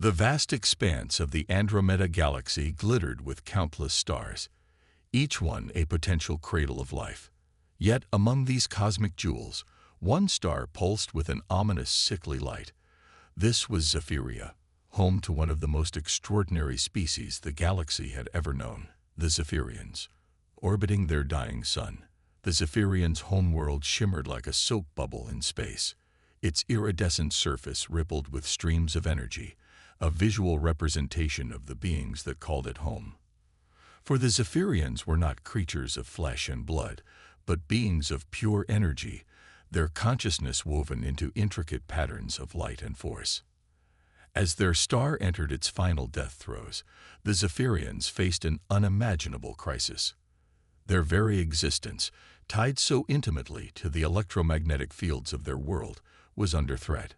The vast expanse of the Andromeda Galaxy glittered with countless stars, each one a potential cradle of life. Yet among these cosmic jewels, one star pulsed with an ominous, sickly light. This was Zephyria, home to one of the most extraordinary species the galaxy had ever known, the Zephyrians. Orbiting their dying sun, the Zephyrians' homeworld shimmered like a soap bubble in space. Its iridescent surface rippled with streams of energy, a visual representation of the beings that called it home. For the Zephyrians were not creatures of flesh and blood, but beings of pure energy, their consciousness woven into intricate patterns of light and force. As their star entered its final death throes, the Zephyrians faced an unimaginable crisis. Their very existence, tied so intimately to the electromagnetic fields of their world, was under threat.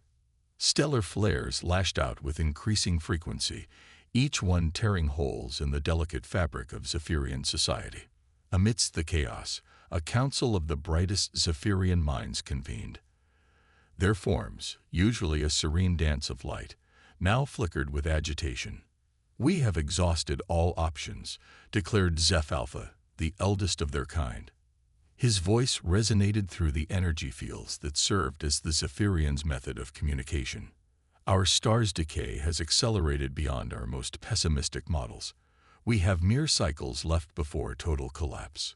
Stellar flares lashed out with increasing frequency, each one tearing holes in the delicate fabric of Zephyrian society. Amidst the chaos, a council of the brightest Zephyrian minds convened. Their forms, usually a serene dance of light, now flickered with agitation. "We have exhausted all options," declared Zeph Alpha, the eldest of their kind. His voice resonated through the energy fields that served as the Zephyrians' method of communication. "Our star's decay has accelerated beyond our most pessimistic models. We have mere cycles left before total collapse."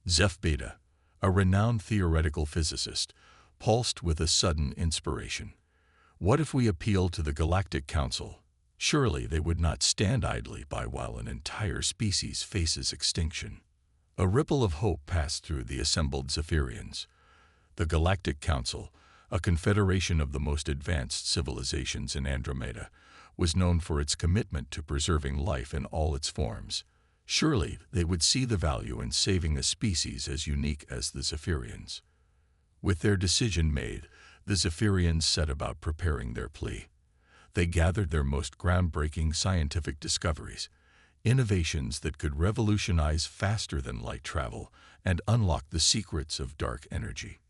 Zeph Beta, a renowned theoretical physicist, pulsed with a sudden inspiration. "What if we appeal to the Galactic Council? Surely they would not stand idly by while an entire species faces extinction." A ripple of hope passed through the assembled Zephyrians. The Galactic Council, a confederation of the most advanced civilizations in Andromeda, was known for its commitment to preserving life in all its forms. Surely they would see the value in saving a species as unique as the Zephyrians. With their decision made, the Zephyrians set about preparing their plea. They gathered their most groundbreaking scientific discoveries, innovations that could revolutionize faster than light travel and unlock the secrets of dark energy.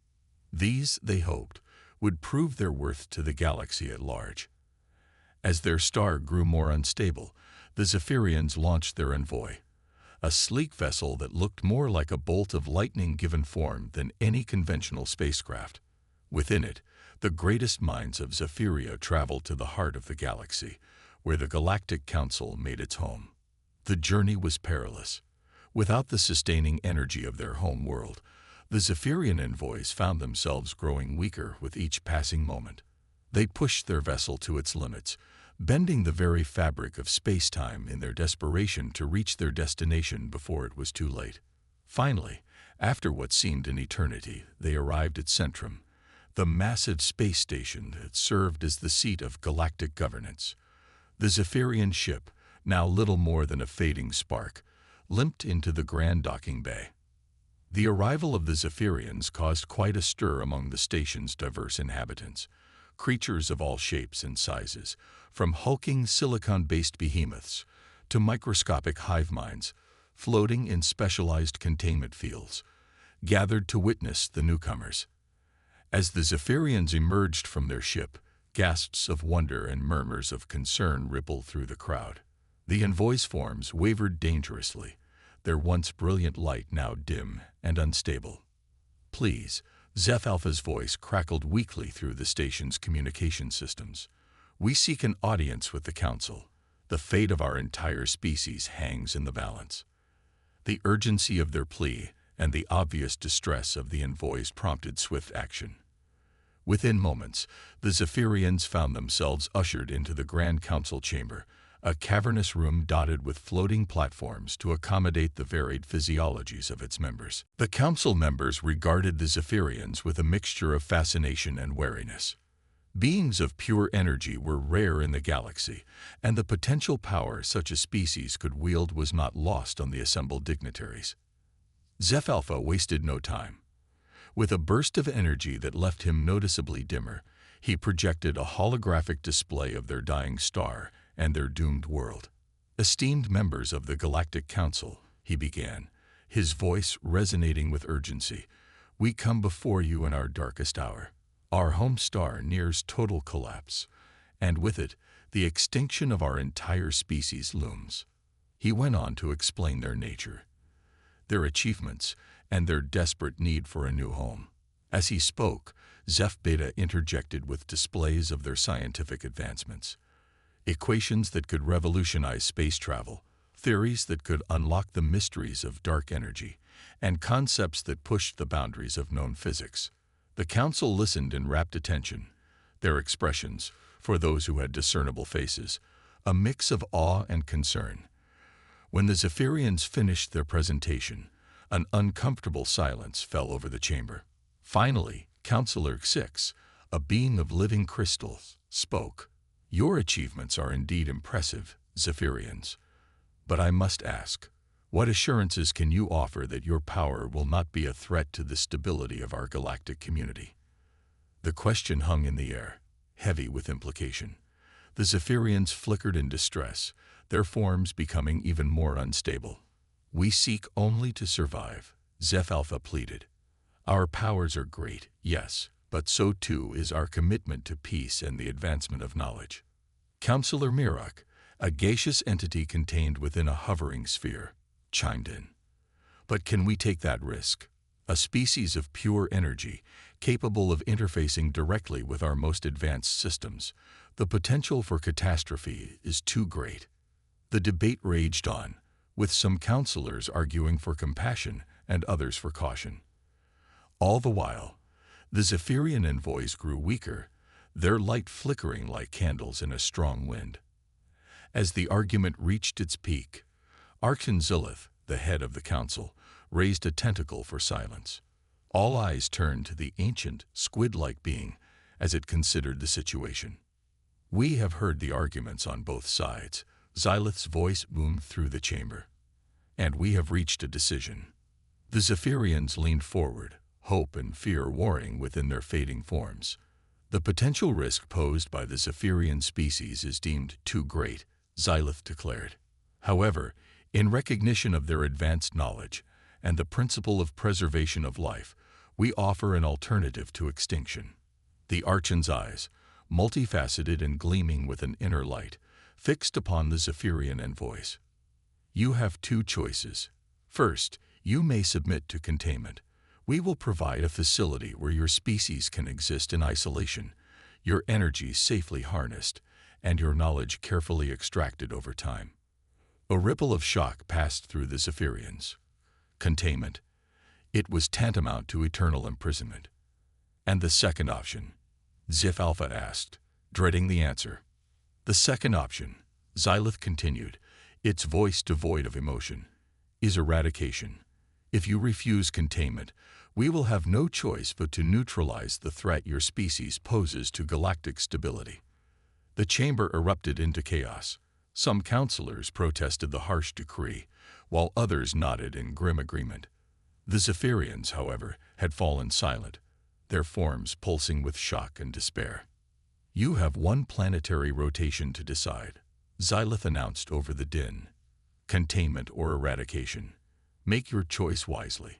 These, they hoped, would prove their worth to the galaxy at large. As their star grew more unstable, the Zephyrians launched their envoy, a sleek vessel that looked more like a bolt of lightning given form than any conventional spacecraft. Within it, the greatest minds of Zephyria traveled to the heart of the galaxy, where the Galactic Council made its home. The journey was perilous. Without the sustaining energy of their home world, the Zephyrian envoys found themselves growing weaker with each passing moment. They pushed their vessel to its limits, bending the very fabric of space-time in their desperation to reach their destination before it was too late. Finally, after what seemed an eternity, they arrived at Centrum, the massive space station that served as the seat of galactic governance. The Zephyrian ship, now little more than a fading spark, limped into the grand docking bay. The arrival of the Zephyrians caused quite a stir among the station's diverse inhabitants. Creatures of all shapes and sizes, from hulking silicon-based behemoths to microscopic hive minds, floating in specialized containment fields, gathered to witness the newcomers. As the Zephyrians emerged from their ship, gasps of wonder and murmurs of concern rippled through the crowd. The envoys' forms wavered dangerously, their once brilliant light now dim and unstable. "Please," Zeph Alpha's voice crackled weakly through the station's communication systems. "We seek an audience with the Council. The fate of our entire species hangs in the balance." The urgency of their plea and the obvious distress of the envoys prompted swift action. Within moments, the Zephyrians found themselves ushered into the Grand Council chamber, a cavernous room dotted with floating platforms to accommodate the varied physiologies of its members. The council members regarded the Zephyrians with a mixture of fascination and wariness. Beings of pure energy were rare in the galaxy, and the potential power such a species could wield was not lost on the assembled dignitaries. Zeph Alpha wasted no time. With a burst of energy that left him noticeably dimmer, he projected a holographic display of their dying star and their doomed world. "Esteemed members of the Galactic Council," he began, his voice resonating with urgency, "we come before you in our darkest hour. Our home star nears total collapse, and with it, The extinction of our entire species looms. He went on to explain their nature, their achievements, and their desperate need for a new home. As he spoke, Zeph Beta interjected with displays of their scientific advancements. Equations that could revolutionize space travel, theories that could unlock the mysteries of dark energy, and concepts that pushed the boundaries of known physics. The council listened in rapt attention, their expressions, for those who had discernible faces, a mix of awe and concern. When the Zephyrians finished their presentation, an uncomfortable silence fell over the chamber. Finally, Counselor 6, a being of living crystals, spoke. "Your achievements are indeed impressive, Zephyrians. But I must ask, what assurances can you offer that your power will not be a threat to the stability of our galactic community?" The question hung in the air, heavy with implication. The Zephyrians flickered in distress, their forms becoming even more unstable. "We seek only to survive," Zeph Alpha pleaded. "Our powers are great, yes, but so too is our commitment to peace and the advancement of knowledge." Counselor Mirok, a gaseous entity contained within a hovering sphere, chimed in. "But can we take that risk? A species of pure energy, capable of interfacing directly with our most advanced systems. The potential for catastrophe is too great." The debate raged on, with some counselors arguing for compassion and others for caution. All the while, the Zephyrian envoys grew weaker, their light flickering like candles in a strong wind. As the argument reached its peak, Archangzilith, the head of the council, raised a tentacle for silence. All eyes turned to the ancient, squid-like being as it considered the situation. "We have heard the arguments on both sides," Xylith's voice boomed through the chamber. "And we have reached a decision." The Zephyrians leaned forward, hope and fear warring within their fading forms. "The potential risk posed by the Zephyrian species is deemed too great," Xylith declared. "However, in recognition of their advanced knowledge and the principle of preservation of life, we offer an alternative to extinction." The Archon's eyes, multifaceted and gleaming with an inner light, fixed upon the Zephyrian envoys. "You have two choices. First, you may submit to containment. We will provide a facility where your species can exist in isolation, your energy safely harnessed, and your knowledge carefully extracted over time." A ripple of shock passed through the Zephyrians. Containment. It was tantamount to eternal imprisonment. "And the second option?" Zeph Alpha asked, dreading the answer. "The second option," Xylith continued, its voice devoid of emotion, "is eradication. If you refuse containment, we will have no choice but to neutralize the threat your species poses to galactic stability." The chamber erupted into chaos. Some counselors protested the harsh decree, while others nodded in grim agreement. The Zephyrians, however, had fallen silent, their forms pulsing with shock and despair. "You have one planetary rotation to decide," Xylith announced over the din. "Containment or eradication. Make your choice wisely."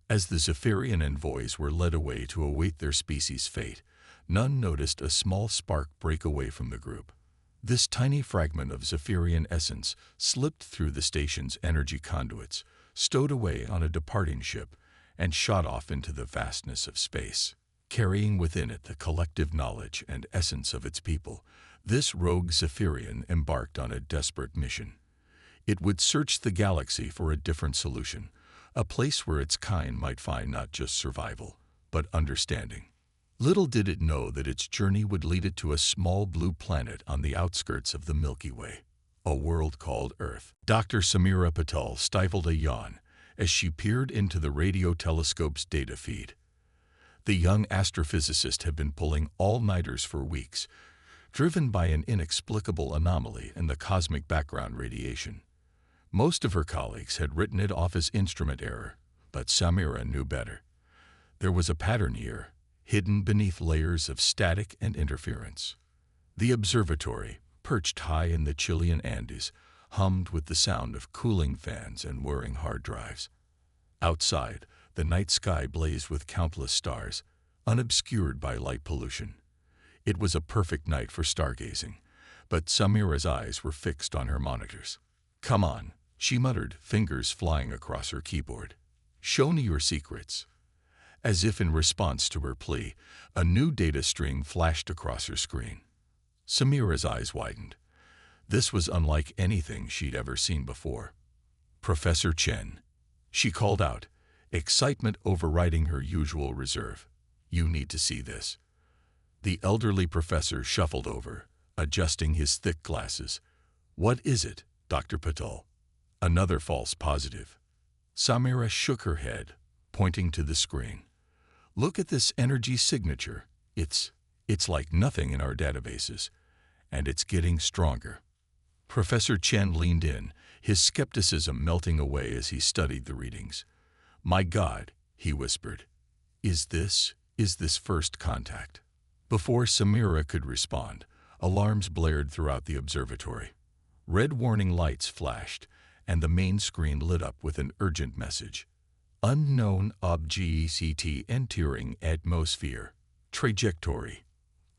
As the Zephyrian envoys were led away to await their species' fate, none noticed a small spark break away from the group. This tiny fragment of Zephyrian essence slipped through the station's energy conduits, stowed away on a departing ship, and shot off into the vastness of space. Carrying within it the collective knowledge and essence of its people, this rogue Zephyrian embarked on a desperate mission. It would search the galaxy for a different solution, a place where its kind might find not just survival, but understanding. Little did it know that its journey would lead it to a small blue planet on the outskirts of the Milky Way, a world called Earth. Dr. Samira Patel stifled a yawn as she peered into the radio telescope's data feed. The young astrophysicist had been pulling all-nighters for weeks, driven by an inexplicable anomaly in the cosmic background radiation. Most of her colleagues had written it off as instrument error, but Samira knew better. There was a pattern here, hidden beneath layers of static and interference. The observatory, perched high in the Chilean Andes, hummed with the sound of cooling fans and whirring hard drives. Outside, the night sky blazed with countless stars, unobscured by light pollution. It was a perfect night for stargazing, but Samira's eyes were fixed on her monitors. "Come on," she muttered, fingers flying across her keyboard. "Show me your secrets." As if in response to her plea, a new data string flashed across her screen. Samira's eyes widened. This was unlike anything she'd ever seen before. "Professor Chen," she called out, excitement overriding her usual reserve. "You need to see this." The elderly professor shuffled over, adjusting his thick glasses. "What is it, Dr. Patel?" "Another false positive." Samira shook her head, pointing to the screen. "Look at this energy signature. It's like nothing in our databases, and it's getting stronger." Professor Chen leaned in, his skepticism melting away as he studied the readings. "My God," he whispered, is this first contact?" Before Samira could respond, alarms blared throughout the observatory. Red warning lights flashed, and the main screen lit up with an urgent message. "Unknown object entering atmosphere. Trajectory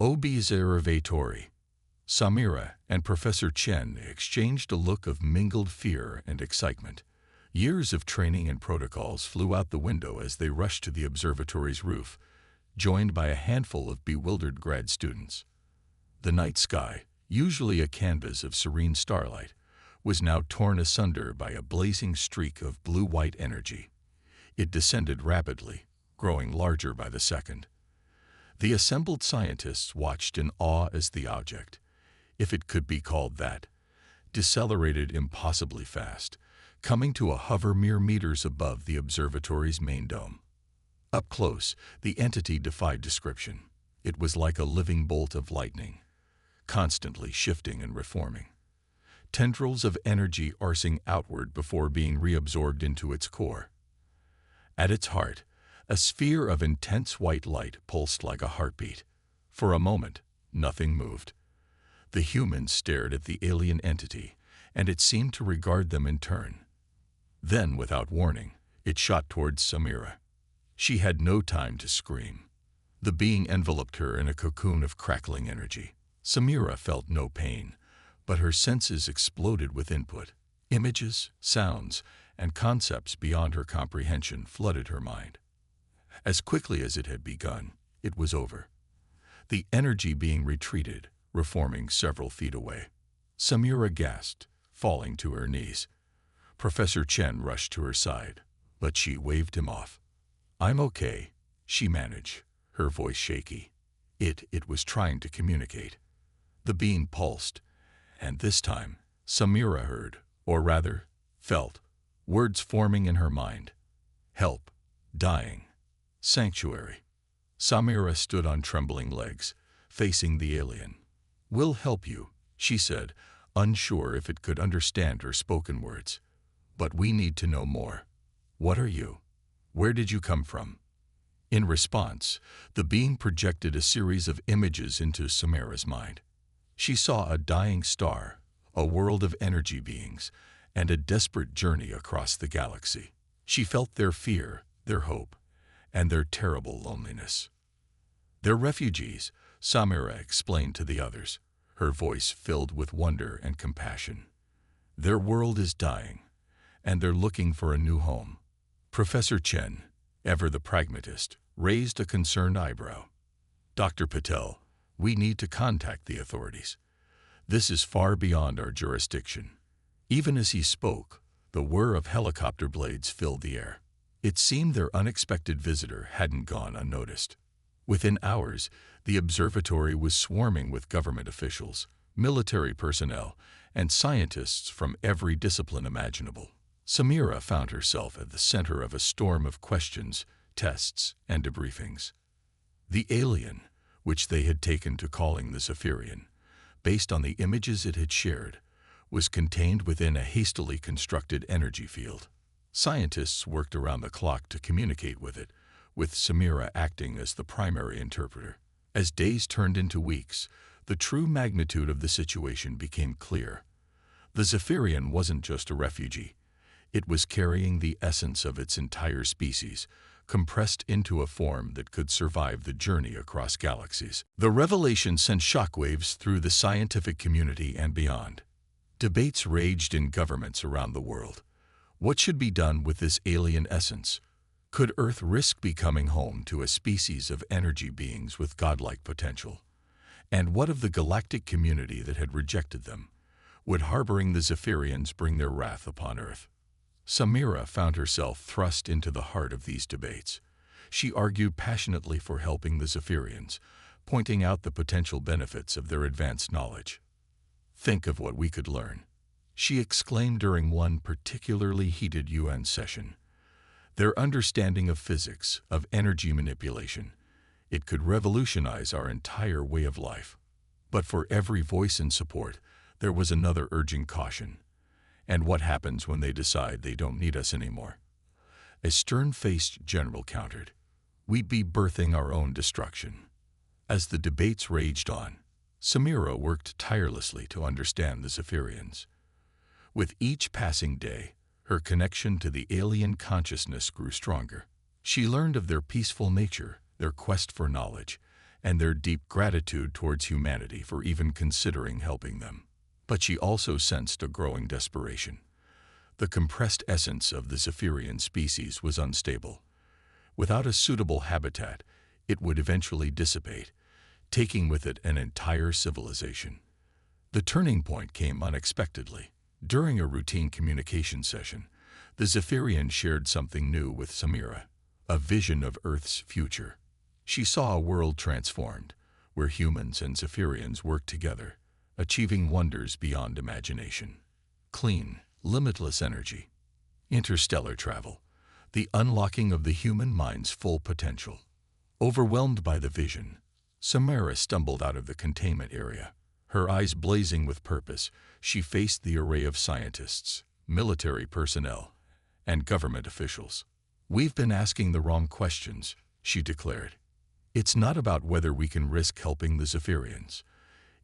observatory." Samira and Professor Chen exchanged a look of mingled fear and excitement. Years of training and protocols flew out the window as they rushed to the observatory's roof, joined by a handful of bewildered grad students. The night sky, usually a canvas of serene starlight, was now torn asunder by a blazing streak of blue-white energy. It descended rapidly, growing larger by the second. The assembled scientists watched in awe as the object, if it could be called that, decelerated impossibly fast, coming to a hover mere meters above the observatory's main dome. Up close, the entity defied description. It was like a living bolt of lightning, constantly shifting and reforming. Tendrils of energy arcing outward before being reabsorbed into its core. At its heart, a sphere of intense white light pulsed like a heartbeat. For a moment, nothing moved. The humans stared at the alien entity, and it seemed to regard them in turn. Then, without warning, it shot towards Samira. She had no time to scream. The being enveloped her in a cocoon of crackling energy. Samira felt no pain, but her senses exploded with input. Images, sounds, and concepts beyond her comprehension flooded her mind. As quickly as it had begun, it was over. The energy being retreated, reforming several feet away. Samira gasped, falling to her knees. Professor Chen rushed to her side, but she waved him off. "I'm okay," she managed, her voice shaky. It was trying to communicate. The being pulsed, and this time, Samira heard, or rather, felt, words forming in her mind. Help, dying, sanctuary. Samira stood on trembling legs, facing the alien. "We'll help you," she said, unsure if it could understand her spoken words. "But we need to know more. What are you? Where did you come from?" In response, the being projected a series of images into Samira's mind. She saw a dying star, a world of energy beings, and a desperate journey across the galaxy. She felt their fear, their hope, and their terrible loneliness. "They're refugees," Samira explained to the others, her voice filled with wonder and compassion. "Their world is dying, and they're looking for a new home." Professor Chen, ever the pragmatist, raised a concerned eyebrow. "Dr. Patel, we need to contact the authorities. This is far beyond our jurisdiction." Even as he spoke, the whir of helicopter blades filled the air. It seemed their unexpected visitor hadn't gone unnoticed. Within hours, the observatory was swarming with government officials, military personnel, and scientists from every discipline imaginable. Samira found herself at the center of a storm of questions, tests, and debriefings. The alien, which they had taken to calling the Zephyrian, based on the images it had shared, was contained within a hastily constructed energy field. Scientists worked around the clock to communicate with it, with Samira acting as the primary interpreter. As days turned into weeks, the true magnitude of the situation became clear. The Zephyrian wasn't just a refugee. It was carrying the essence of its entire species, compressed into a form that could survive the journey across galaxies. The revelation sent shockwaves through the scientific community and beyond. Debates raged in governments around the world. What should be done with this alien essence? Could Earth risk becoming home to a species of energy beings with godlike potential? And what of the galactic community that had rejected them? Would harboring the Zephyrians bring their wrath upon Earth? Samira found herself thrust into the heart of these debates. She argued passionately for helping the Zephyrians, pointing out the potential benefits of their advanced knowledge. "Think of what we could learn," she exclaimed during one particularly heated UN session. "Their understanding of physics, of energy manipulation, it could revolutionize our entire way of life." But for every voice in support, there was another urging caution. And what happens when they decide they don't need us anymore? A stern-faced general countered, "We'd be birthing our own destruction." As the debates raged on, Samira worked tirelessly to understand the Zephyrians. With each passing day, her connection to the alien consciousness grew stronger. She learned of their peaceful nature, their quest for knowledge, and their deep gratitude towards humanity for even considering helping them. But she also sensed a growing desperation. The compressed essence of the Zephyrian species was unstable. Without a suitable habitat, it would eventually dissipate, taking with it an entire civilization. The turning point came unexpectedly. During a routine communication session, the Zephyrian shared something new with Samira, a vision of Earth's future. She saw a world transformed, where humans and Zephyrians worked together, achieving wonders beyond imagination. Clean, limitless energy, interstellar travel, the unlocking of the human mind's full potential. Overwhelmed by the vision, Samira stumbled out of the containment area. Her eyes blazing with purpose, she faced the array of scientists, military personnel, and government officials. "We've been asking the wrong questions," she declared. "It's not about whether we can risk helping the Zephyrians.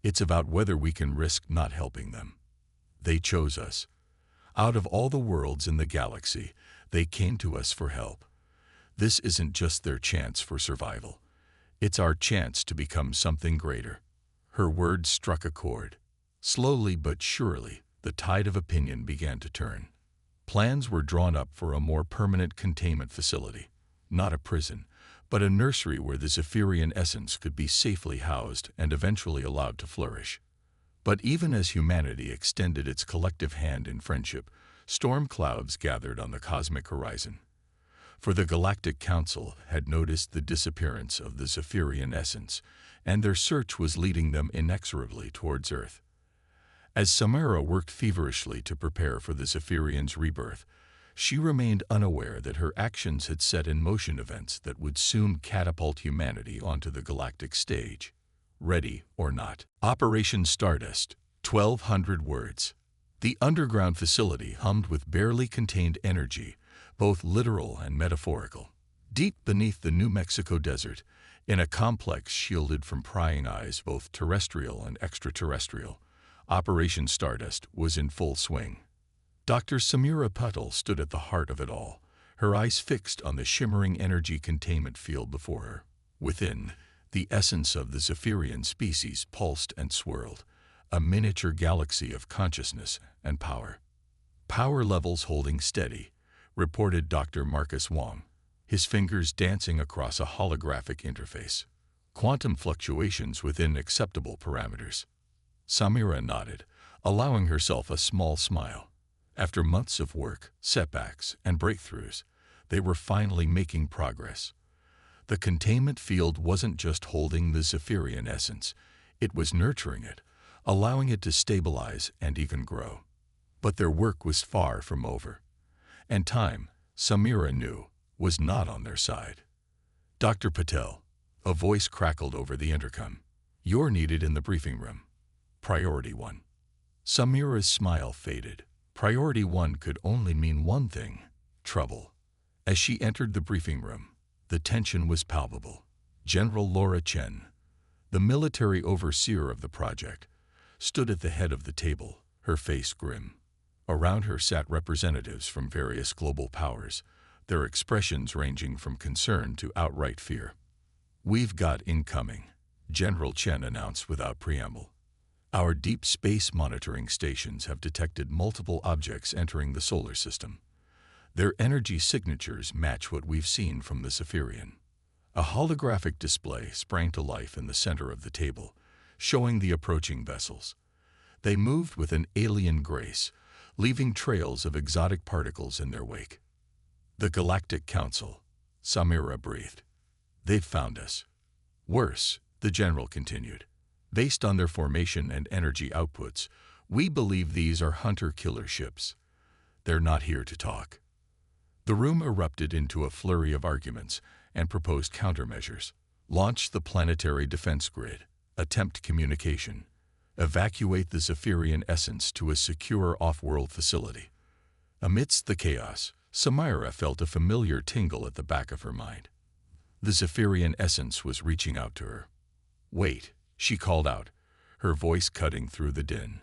It's about whether we can risk not helping them. They chose us. Out of all the worlds in the galaxy, they came to us for help. This isn't just their chance for survival. It's our chance to become something greater." Her words struck a chord. Slowly but surely, the tide of opinion began to turn. Plans were drawn up for a more permanent containment facility, not a prison, but a nursery where the Zephyrian essence could be safely housed and eventually allowed to flourish. But even as humanity extended its collective hand in friendship, storm clouds gathered on the cosmic horizon. For the Galactic Council had noticed the disappearance of the Zephyrian essence, and their search was leading them inexorably towards Earth. As Samira worked feverishly to prepare for the Zephyrians' rebirth, she remained unaware that her actions had set in motion events that would soon catapult humanity onto the galactic stage. Ready or not. Operation Stardust, 1,200 words. The underground facility hummed with barely contained energy, both literal and metaphorical. Deep beneath the New Mexico desert, in a complex shielded from prying eyes both terrestrial and extraterrestrial, Operation Stardust was in full swing. Dr. Samira Patel stood at the heart of it all, her eyes fixed on the shimmering energy containment field before her. Within, the essence of the Zephyrian species pulsed and swirled, a miniature galaxy of consciousness and power. "Power levels holding steady," reported Dr. Marcus Wong, his fingers dancing across a holographic interface. "Quantum fluctuations within acceptable parameters." Samira nodded, allowing herself a small smile. After months of work, setbacks, and breakthroughs, they were finally making progress. The containment field wasn't just holding the Zephyrian essence, it was nurturing it, allowing it to stabilize and even grow. But their work was far from over. And time, Samira knew, was not on their side. "Dr. Patel," a voice crackled over the intercom, "you're needed in the briefing room. Priority 1. Samira's smile faded. Priority 1 could only mean one thing: trouble. As she entered the briefing room, the tension was palpable. General Laura Chen, the military overseer of the project, stood at the head of the table, her face grim. Around her sat representatives from various global powers, their expressions ranging from concern to outright fear. "We've got incoming," General Chen announced without preamble. "Our deep space monitoring stations have detected multiple objects entering the solar system. Their energy signatures match what we've seen from the Zephyrian." A holographic display sprang to life in the center of the table, showing the approaching vessels. They moved with an alien grace, leaving trails of exotic particles in their wake. "The Galactic Council," Samira breathed. "They've found us." "Worse," the general continued. "Based on their formation and energy outputs, we believe these are hunter-killer ships. They're not here to talk." The room erupted into a flurry of arguments and proposed countermeasures. Launch the planetary defense grid, attempt communication, evacuate the Zephyrian essence to a secure off-world facility. Amidst the chaos, Samira felt a familiar tingle at the back of her mind. The Zephyrian essence was reaching out to her. "Wait," she called out, her voice cutting through the din.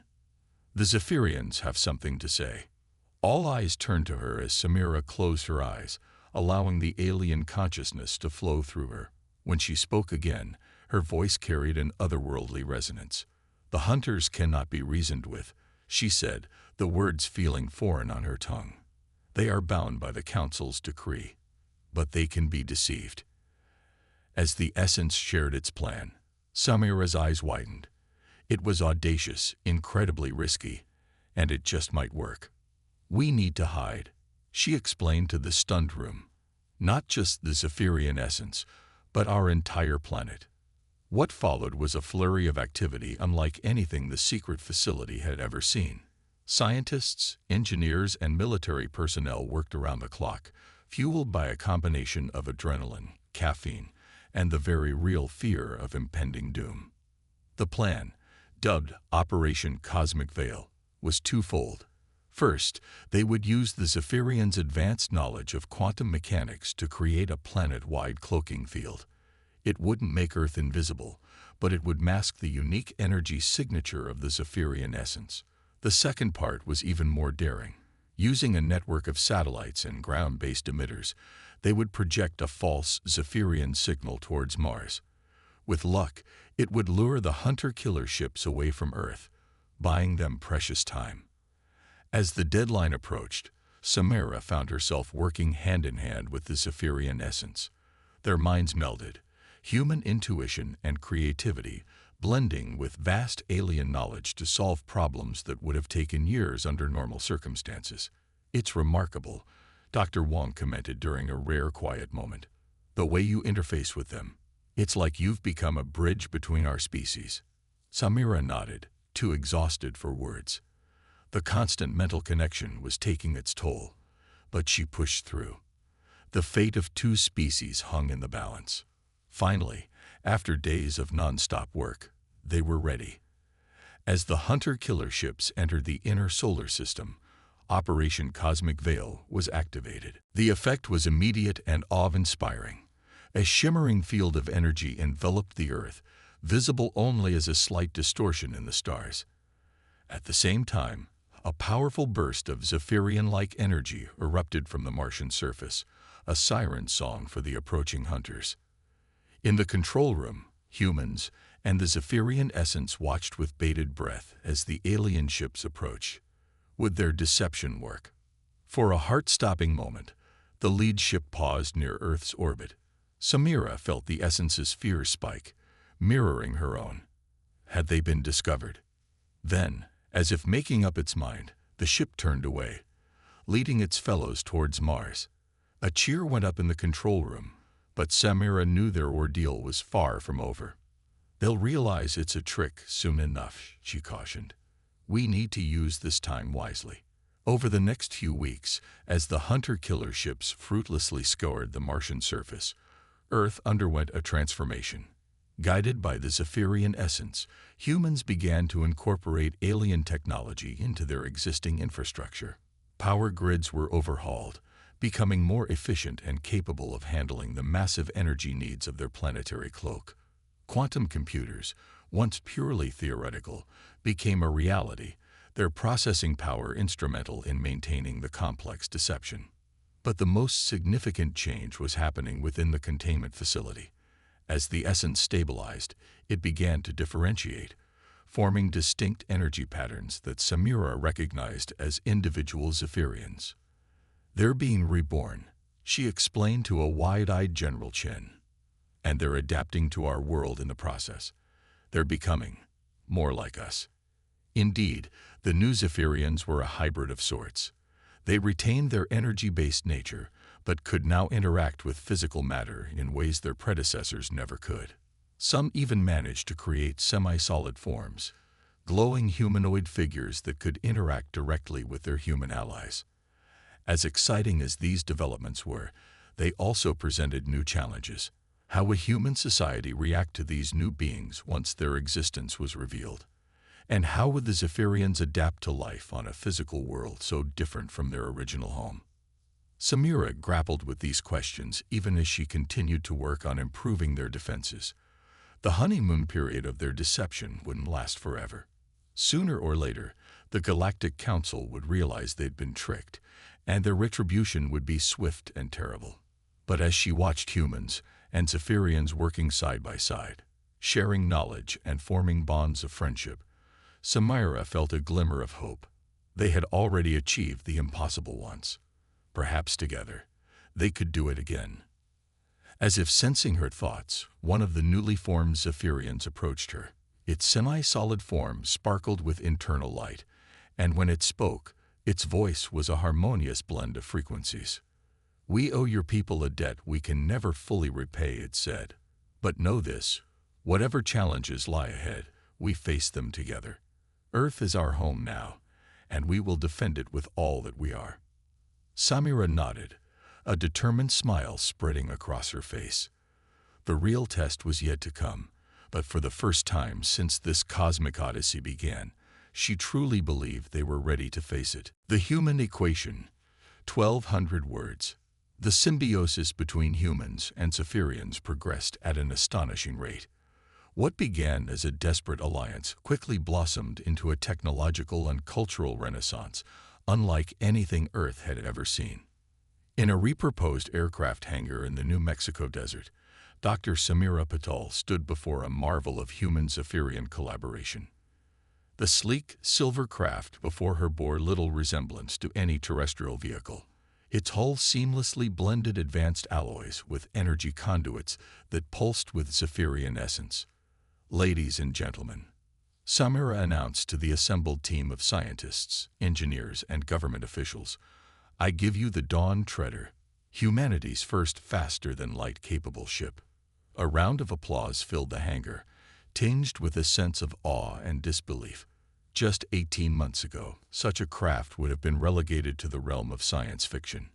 "The Zephyrians have something to say." All eyes turned to her as Samira closed her eyes, allowing the alien consciousness to flow through her. When she spoke again, her voice carried an otherworldly resonance. "The hunters cannot be reasoned with," she said, the words feeling foreign on her tongue. "They are bound by the Council's decree, but they can be deceived." As the essence shared its plan, Samira's eyes widened. It was audacious, incredibly risky, and it just might work. "We need to hide," she explained to the stunned room. "Not just the Zephyrian essence, but our entire planet." What followed was a flurry of activity unlike anything the secret facility had ever seen. Scientists, engineers, and military personnel worked around the clock, fueled by a combination of adrenaline, caffeine, and the very real fear of impending doom. The plan, dubbed Operation Cosmic Veil, was twofold. First, they would use the Zephyrians' advanced knowledge of quantum mechanics to create a planet-wide cloaking field. It wouldn't make Earth invisible, but it would mask the unique energy signature of the Zephyrian essence. The second part was even more daring. Using a network of satellites and ground-based emitters, they would project a false Zephyrian signal towards Mars. With luck, it would lure the hunter-killer ships away from Earth, buying them precious time. As the deadline approached, Samira found herself working hand-in-hand with the Zephyrian essence. Their minds melded, human intuition and creativity blending with vast alien knowledge to solve problems that would have taken years under normal circumstances. "It's remarkable," Dr. Wong commented during a rare quiet moment. "The way you interface with them. It's like you've become a bridge between our species." Samira nodded, too exhausted for words. The constant mental connection was taking its toll, but she pushed through. The fate of two species hung in the balance. Finally, after days of non-stop work, they were ready. As the hunter-killer ships entered the inner solar system, Operation Cosmic Veil was activated. The effect was immediate and awe-inspiring. A shimmering field of energy enveloped the Earth, visible only as a slight distortion in the stars. At the same time, a powerful burst of Zephyrian-like energy erupted from the Martian surface, a siren song for the approaching hunters. In the control room, humans and the Zephyrian essence watched with bated breath as the alien ships approached. Would their deception work? For a heart-stopping moment, the lead ship paused near Earth's orbit. Samira felt the essence's fear spike, mirroring her own. Had they been discovered? Then, as if making up its mind, the ship turned away, leading its fellows towards Mars. A cheer went up in the control room, but Samira knew their ordeal was far from over. "They'll realize it's a trick soon enough," she cautioned. "We need to use this time wisely." Over the next few weeks, as the hunter-killer ships fruitlessly scoured the Martian surface, Earth underwent a transformation. Guided by the Zephyrian essence, humans began to incorporate alien technology into their existing infrastructure. Power grids were overhauled, becoming more efficient and capable of handling the massive energy needs of their planetary cloak. Quantum computers, once purely theoretical, became a reality, their processing power instrumental in maintaining the complex deception. But the most significant change was happening within the containment facility. As the essence stabilized, it began to differentiate, forming distinct energy patterns that Samira recognized as individual Zephyrians. "They're being reborn," she explained to a wide-eyed General Chen. "And they're adapting to our world in the process. They're becoming more like us." Indeed, the new Zephyrians were a hybrid of sorts. They retained their energy-based nature, but could now interact with physical matter in ways their predecessors never could. Some even managed to create semi-solid forms, glowing humanoid figures that could interact directly with their human allies. As exciting as these developments were, they also presented new challenges. How would human society react to these new beings once their existence was revealed? And how would the Zephyrians adapt to life on a physical world so different from their original home? Samira grappled with these questions even as she continued to work on improving their defenses. The honeymoon period of their deception wouldn't last forever. Sooner or later, the Galactic Council would realize they'd been tricked, and their retribution would be swift and terrible. But as she watched humans and Zephyrians working side by side, sharing knowledge and forming bonds of friendship, Samira felt a glimmer of hope. They had already achieved the impossible once. Perhaps together, they could do it again. As if sensing her thoughts, one of the newly formed Zephyrians approached her. Its semi-solid form sparkled with internal light, and when it spoke, its voice was a harmonious blend of frequencies. "We owe your people a debt we can never fully repay," it said. "But know this, whatever challenges lie ahead, we face them together. Earth is our home now, and we will defend it with all that we are." Samira nodded, a determined smile spreading across her face. The real test was yet to come, but for the first time since this cosmic odyssey began, she truly believed they were ready to face it. The human equation, 1,200 words. The symbiosis between humans and Zephyrians progressed at an astonishing rate. What began as a desperate alliance quickly blossomed into a technological and cultural renaissance, unlike anything Earth had ever seen. In a repurposed aircraft hangar in the New Mexico desert, Dr. Samira Patel stood before a marvel of human-Zephyrian collaboration. The sleek, silver craft before her bore little resemblance to any terrestrial vehicle. Its hull seamlessly blended advanced alloys with energy conduits that pulsed with Zephyrian essence. "Ladies and gentlemen," Samira announced to the assembled team of scientists, engineers, and government officials, "I give you the Dawn Treader, humanity's first faster-than-light capable ship." A round of applause filled the hangar, tinged with a sense of awe and disbelief. Just 18 months ago, such a craft would have been relegated to the realm of science fiction.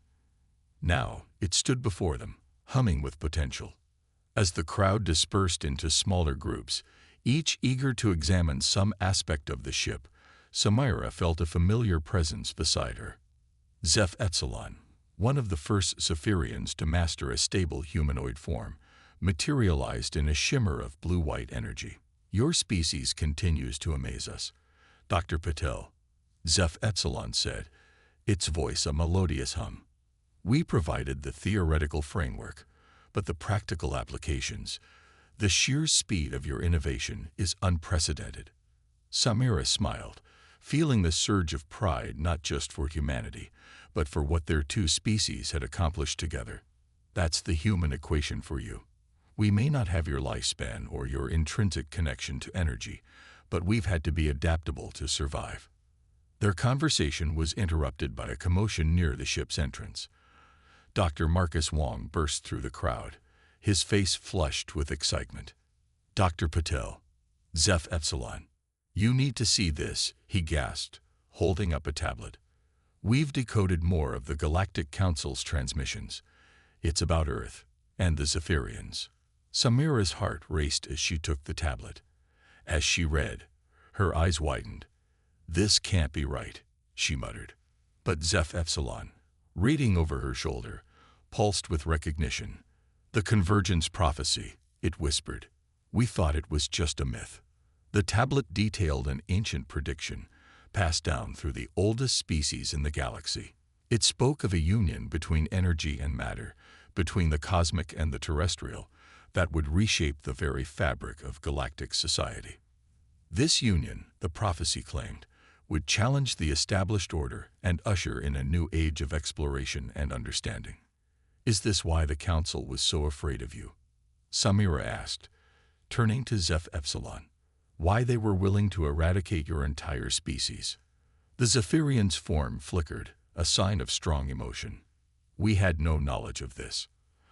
Now, it stood before them, humming with potential. As the crowd dispersed into smaller groups, each eager to examine some aspect of the ship, Samira felt a familiar presence beside her. Zeph Epsilon, one of the first Zephyrians to master a stable humanoid form, materialized in a shimmer of blue-white energy. "Your species continues to amaze us, Dr. Patel," Zeph Epsilon said, its voice a melodious hum. "We provided the theoretical framework, but the practical applications, the sheer speed of your innovation is unprecedented." Samira smiled, feeling the surge of pride not just for humanity, but for what their two species had accomplished together. "That's the human equation for you. We may not have your lifespan or your intrinsic connection to energy, but we've had to be adaptable to survive." Their conversation was interrupted by a commotion near the ship's entrance. Dr. Marcus Wong burst through the crowd, his face flushed with excitement. "Dr. Patel, Zeph Epsilon, you need to see this," he gasped, holding up a tablet. "We've decoded more of the Galactic Council's transmissions. It's about Earth and the Zephyrians." Samira's heart raced as she took the tablet. As she read, her eyes widened. "This can't be right," she muttered. But Zeph Epsilon, reading over her shoulder, pulsed with recognition. "The convergence prophecy," it whispered. "We thought it was just a myth." The tablet detailed an ancient prediction, passed down through the oldest species in the galaxy. It spoke of a union between energy and matter, between the cosmic and the terrestrial, that would reshape the very fabric of galactic society. This union, the prophecy claimed, would challenge the established order and usher in a new age of exploration and understanding. "Is this why the Council was so afraid of you?" Samira asked, turning to Zeph Epsilon. "Why they were willing to eradicate your entire species?" The Zephyrian's form flickered, a sign of strong emotion. "We had no knowledge of this.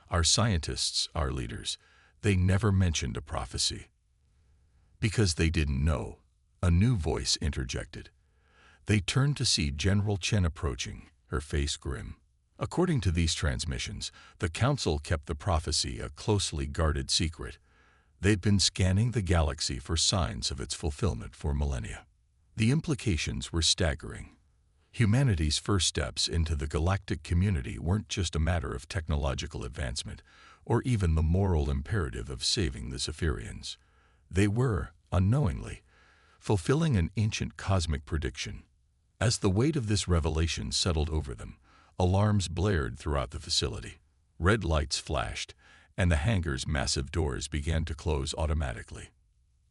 Our scientists, our leaders, they never mentioned a prophecy." "Because they didn't know," a new voice interjected. They turned to see General Chen approaching, her face grim. According to these transmissions, the Council kept the prophecy a closely guarded secret. They'd been scanning the galaxy for signs of its fulfillment for millennia. The implications were staggering. Humanity's first steps into the galactic community weren't just a matter of technological advancement, or even the moral imperative of saving the Zephyrians. They were, unknowingly, fulfilling an ancient cosmic prediction. As the weight of this revelation settled over them, alarms blared throughout the facility. Red lights flashed, and the hangar's massive doors began to close automatically.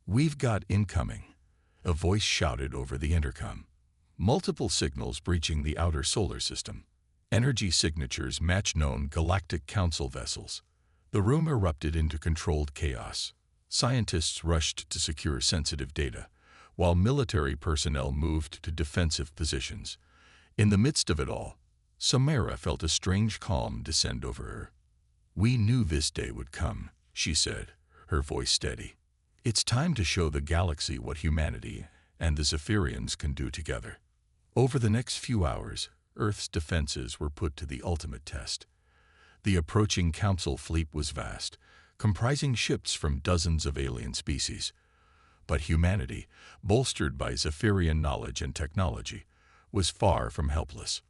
"We've got incoming," a voice shouted over the intercom. Multiple signals breaching the outer solar system. Energy signatures match known Galactic Council vessels. The room erupted into controlled chaos. Scientists rushed to secure sensitive data, while military personnel moved to defensive positions. In the midst of it all, Samira felt a strange calm descend over her. "We knew this day would come," she said, her voice steady. "It's time to show the galaxy what humanity and the Zephyrians can do together." Over the next few hours, Earth's defenses were put to the ultimate test. The approaching Council fleet was vast, comprising ships from dozens of alien species. But humanity, bolstered by Zephyrian knowledge and technology, was far from helpless.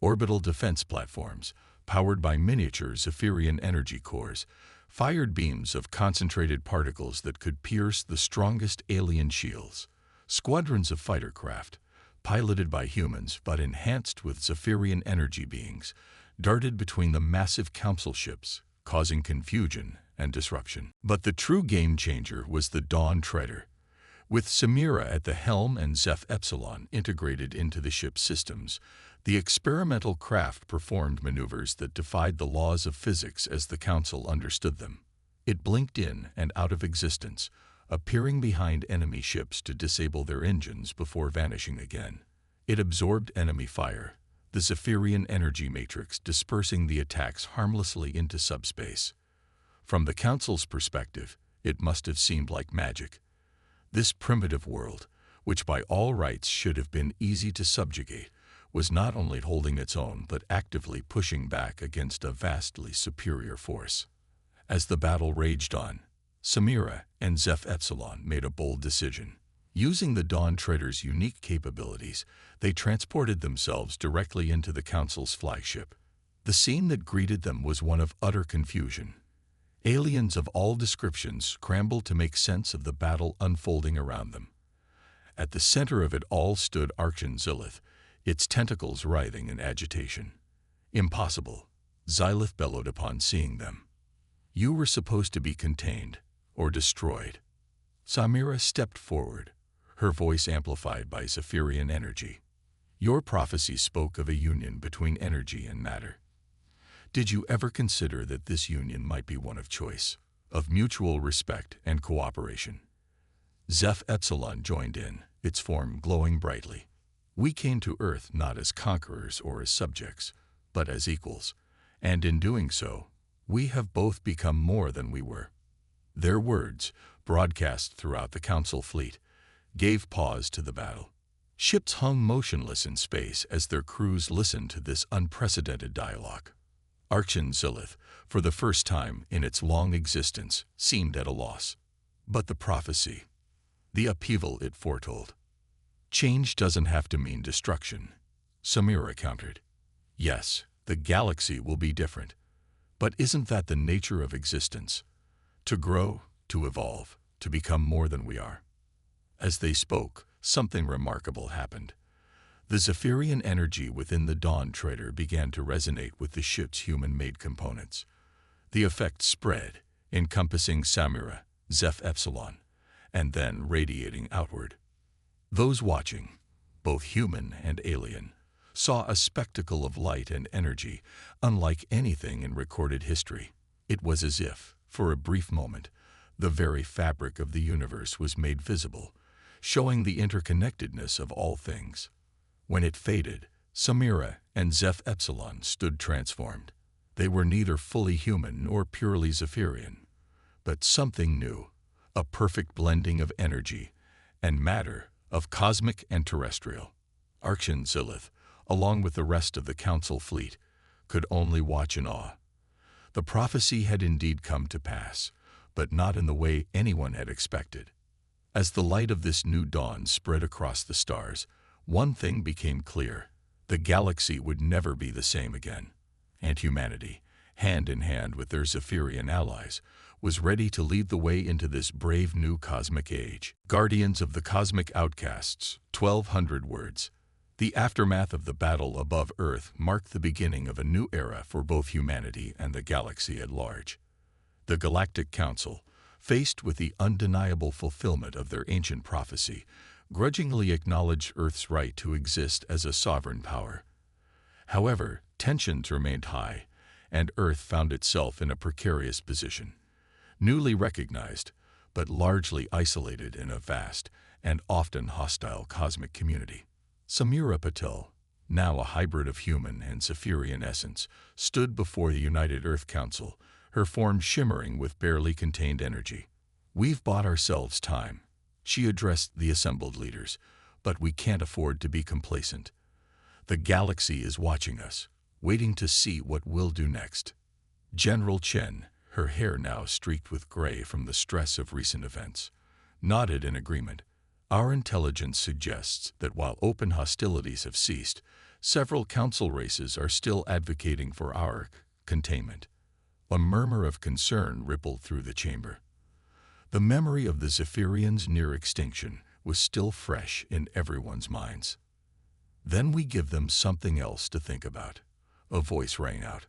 Orbital defense platforms, powered by miniature Zephyrian energy cores, fired beams of concentrated particles that could pierce the strongest alien shields. Squadrons of fighter craft, piloted by humans but enhanced with Zephyrian energy beings, darted between the massive Council ships, causing confusion and disruption. But the true game-changer was the Dawn Treader. With Samira at the helm and Zeph Epsilon integrated into the ship's systems, the experimental craft performed maneuvers that defied the laws of physics as the Council understood them. It blinked in and out of existence, appearing behind enemy ships to disable their engines before vanishing again. It absorbed enemy fire, the Zephyrian energy matrix dispersing the attacks harmlessly into subspace. From the Council's perspective, it must have seemed like magic. This primitive world, which by all rights should have been easy to subjugate, was not only holding its own but actively pushing back against a vastly superior force. As the battle raged on, Samira and Zeph Epsilon made a bold decision. Using the Dawn Treader's unique capabilities, they transported themselves directly into the Council's flagship. The scene that greeted them was one of utter confusion. Aliens of all descriptions scrambled to make sense of the battle unfolding around them. At the center of it all stood Archon-Zilith, its tentacles writhing in agitation. "Impossible," Zilith bellowed upon seeing them. "You were supposed to be contained, or destroyed." Samira stepped forward, her voice amplified by Zephyrian energy. "Your prophecy spoke of a union between energy and matter. Did you ever consider that this union might be one of choice, of mutual respect and cooperation?" Zeph Epsilon joined in, its form glowing brightly. "We came to Earth not as conquerors or as subjects, but as equals, and in doing so, we have both become more than we were." Their words, broadcast throughout the Council fleet, gave pause to the battle. Ships hung motionless in space as their crews listened to this unprecedented dialogue. Archon-Zilith, for the first time in its long existence, seemed at a loss. But the prophecy, the upheaval it foretold. "Change doesn't have to mean destruction," Samira countered. "Yes, the galaxy will be different, but isn't that the nature of existence? To grow, to evolve, to become more than we are." As they spoke, something remarkable happened. The Zephyrian energy within the Dawn Trader began to resonate with the ship's human-made components. The effect spread, encompassing Samira, Zeph Epsilon, and then radiating outward. Those watching, both human and alien, saw a spectacle of light and energy unlike anything in recorded history. It was as if, for a brief moment, the very fabric of the universe was made visible, showing the interconnectedness of all things. When it faded, Samira and Zeph Epsilon stood transformed. They were neither fully human nor purely Zephyrian, but something new, a perfect blending of energy and matter, of cosmic and terrestrial. Archon Zilith, along with the rest of the Council fleet, could only watch in awe. The prophecy had indeed come to pass, but not in the way anyone had expected. As the light of this new dawn spread across the stars, one thing became clear: the galaxy would never be the same again, and humanity, hand in hand with their Zephyrian allies, was ready to lead the way into this brave new cosmic age. Guardians of the Cosmic Outcasts, 1,200 words. The aftermath of the battle above Earth marked the beginning of a new era for both humanity and the galaxy at large. The Galactic Council, faced with the undeniable fulfillment of their ancient prophecy, grudgingly acknowledged Earth's right to exist as a sovereign power. However, tensions remained high, and Earth found itself in a precarious position. Newly recognized, but largely isolated in a vast and often hostile cosmic community. Samira Patel, now a hybrid of human and Zephyrian essence, stood before the United Earth Council, her form shimmering with barely contained energy. "We've bought ourselves time," she addressed the assembled leaders, "but we can't afford to be complacent. The galaxy is watching us, waiting to see what we'll do next." General Chen, her hair now streaked with gray from the stress of recent events, nodded in agreement. "Our intelligence suggests that while open hostilities have ceased, several council races are still advocating for our containment." A murmur of concern rippled through the chamber. The memory of the Zephyrians' near extinction was still fresh in everyone's minds. "Then we give them something else to think about," a voice rang out.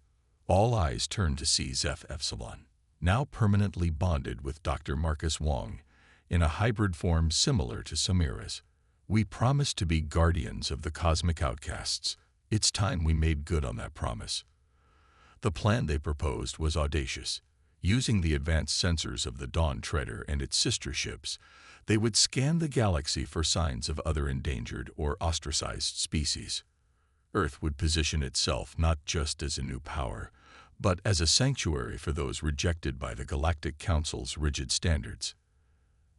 All eyes turned to see Zeph Epsilon, now permanently bonded with Dr. Marcus Wong, in a hybrid form similar to Samira's. "We promised to be guardians of the cosmic outcasts. It's time we made good on that promise." The plan they proposed was audacious. Using the advanced sensors of the Dawn Treader and its sister ships, they would scan the galaxy for signs of other endangered or ostracized species. Earth would position itself not just as a new power, but as a sanctuary for those rejected by the Galactic Council's rigid standards.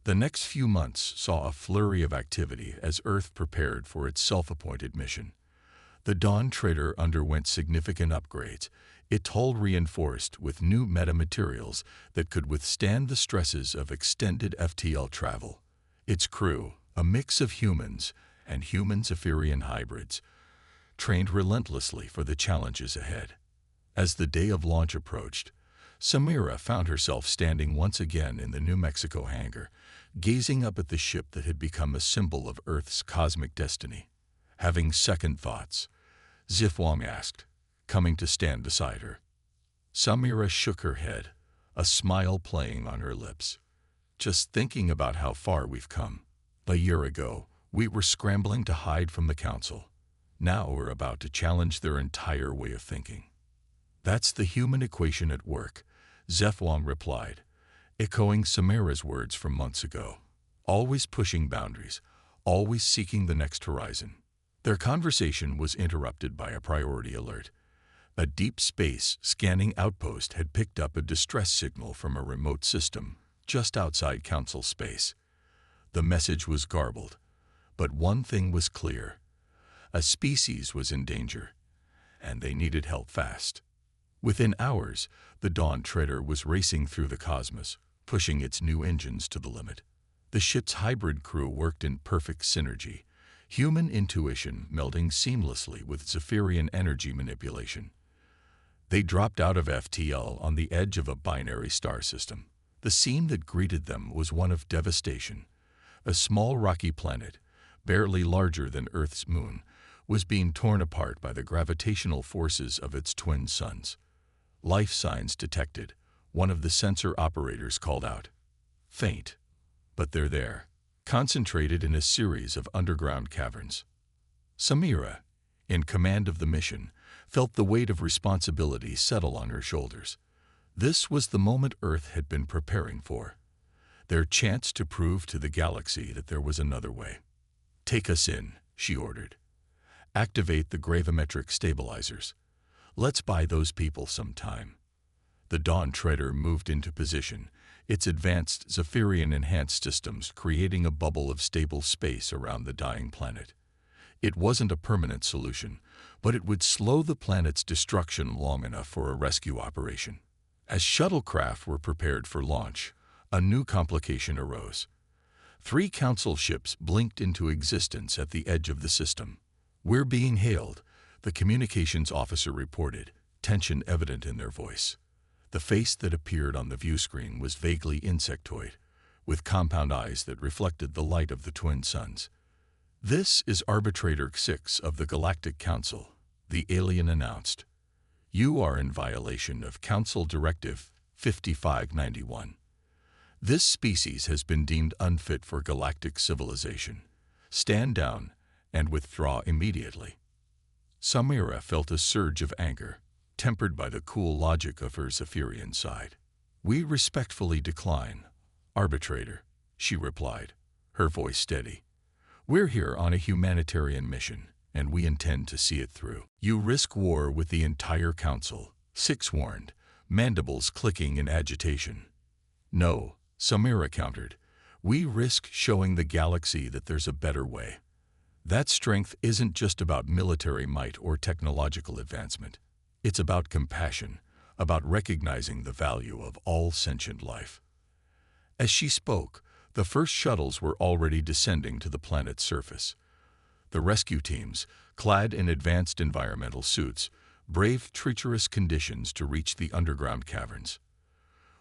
The next few months saw a flurry of activity as Earth prepared for its self-appointed mission. The Dawn Trader underwent significant upgrades, its hull reinforced with new metamaterials that could withstand the stresses of extended FTL travel. Its crew, a mix of humans and human Zephyrian hybrids, trained relentlessly for the challenges ahead. As the day of launch approached, Samira found herself standing once again in the New Mexico hangar, gazing up at the ship that had become a symbol of Earth's cosmic destiny. Having second thoughts, Ziph Wong asked, coming to stand beside her. Samira shook her head, a smile playing on her lips. "Just thinking about how far we've come. A year ago, we were scrambling to hide from the Council. Now we're about to challenge their entire way of thinking." "That's the human equation at work," Zeph Wong replied, echoing Samira's words from months ago. "Always pushing boundaries, always seeking the next horizon." Their conversation was interrupted by a priority alert. A deep space scanning outpost had picked up a distress signal from a remote system just outside Council space. The message was garbled, but one thing was clear: a species was in danger, and they needed help fast. Within hours, the Dawn Trader was racing through the cosmos, pushing its new engines to the limit. The ship's hybrid crew worked in perfect synergy, human intuition melding seamlessly with Zephyrian energy manipulation. They dropped out of FTL on the edge of a binary star system. The scene that greeted them was one of devastation. A small rocky planet, barely larger than Earth's moon, was being torn apart by the gravitational forces of its twin suns. Life signs detected. One of the sensor operators called out. Faint, but they're there, concentrated in a series of underground caverns. Samira, in command of the mission, felt the weight of responsibility settle on her shoulders. This was the moment Earth had been preparing for. Their chance to prove to the galaxy that there was another way. Take us in, she ordered. Activate the gravimetric stabilizers. Let's buy those people some time. The Dawn Treader moved into position, its advanced Zephyrian-enhanced systems creating a bubble of stable space around the dying planet. It wasn't a permanent solution, but it would slow the planet's destruction long enough for a rescue operation. As shuttlecraft were prepared for launch, a new complication arose. 3 council ships blinked into existence at the edge of the system. We're being hailed, the communications officer reported, tension evident in their voice. The face that appeared on the view screen was vaguely insectoid, with compound eyes that reflected the light of the twin suns. This is Arbitrator 6 of the Galactic Council, the alien announced. You are in violation of Council Directive 5591. This species has been deemed unfit for galactic civilization. Stand down and withdraw immediately. Samira felt a surge of anger, tempered by the cool logic of her Zephyrian side. We respectfully decline, Arbitrator, she replied, her voice steady. We're here on a humanitarian mission, and we intend to see it through. You risk war with the entire Council, 6 warned, mandibles clicking in agitation. No, Samira countered. We risk showing the galaxy that there's a better way. That strength isn't just about military might or technological advancement. It's about compassion, about recognizing the value of all sentient life. As she spoke, the first shuttles were already descending to the planet's surface. The rescue teams, clad in advanced environmental suits, braved treacherous conditions to reach the underground caverns.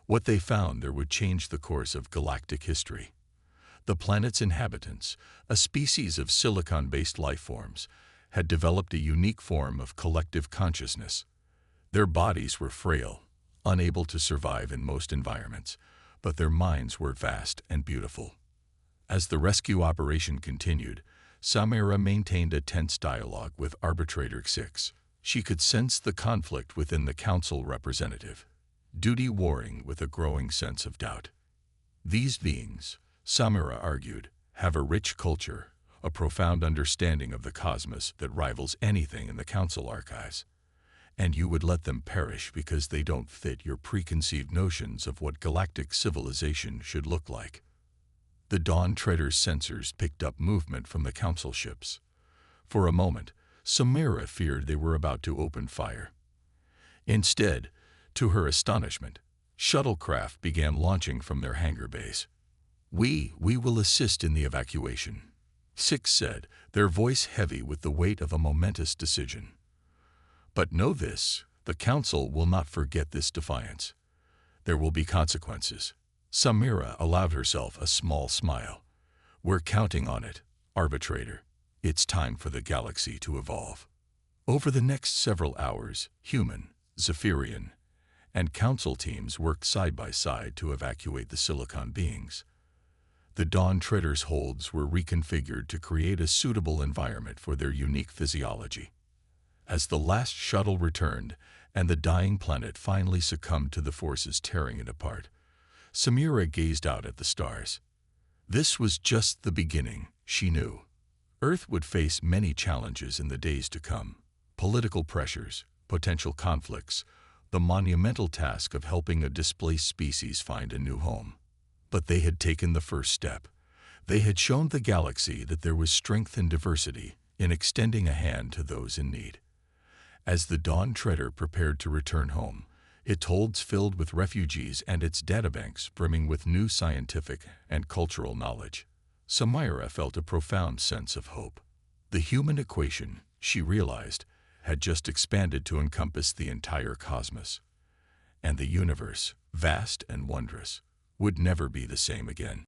What they found there would change the course of galactic history. The planet's inhabitants, a species of silicon-based life forms, had developed a unique form of collective consciousness. Their bodies were frail, unable to survive in most environments, but their minds were vast and beautiful. As the rescue operation continued, Samira maintained a tense dialogue with Arbitrator 6. She could sense the conflict within the council representative, duty warring with a growing sense of doubt. These beings, Samira argued, have a rich culture, a profound understanding of the cosmos that rivals anything in the council archives. And you would let them perish because they don't fit your preconceived notions of what galactic civilization should look like. The Dawn Treader's sensors picked up movement from the council ships. For a moment, Samira feared they were about to open fire. Instead, to her astonishment, shuttlecraft began launching from their hangar bays. We will assist in the evacuation, 6 said, their voice heavy with the weight of a momentous decision. But know this, the Council will not forget this defiance. There will be consequences. Samira allowed herself a small smile. We're counting on it, Arbitrator. It's time for the galaxy to evolve. Over the next several hours, human, Zephyrian, and Council teams worked side by side to evacuate the Silicon beings. The Dawn Treader's holds were reconfigured to create a suitable environment for their unique physiology. As the last shuttle returned and the dying planet finally succumbed to the forces tearing it apart, Samira gazed out at the stars. This was just the beginning, she knew. Earth would face many challenges in the days to come. Political pressures, potential conflicts, the monumental task of helping a displaced species find a new home. But they had taken the first step. They had shown the galaxy that there was strength in diversity in extending a hand to those in need. As the Dawn Treader prepared to return home, its holds filled with refugees and its databanks brimming with new scientific and cultural knowledge, Samira felt a profound sense of hope. The human equation, she realized, had just expanded to encompass the entire cosmos. And the universe, vast and wondrous, would never be the same again.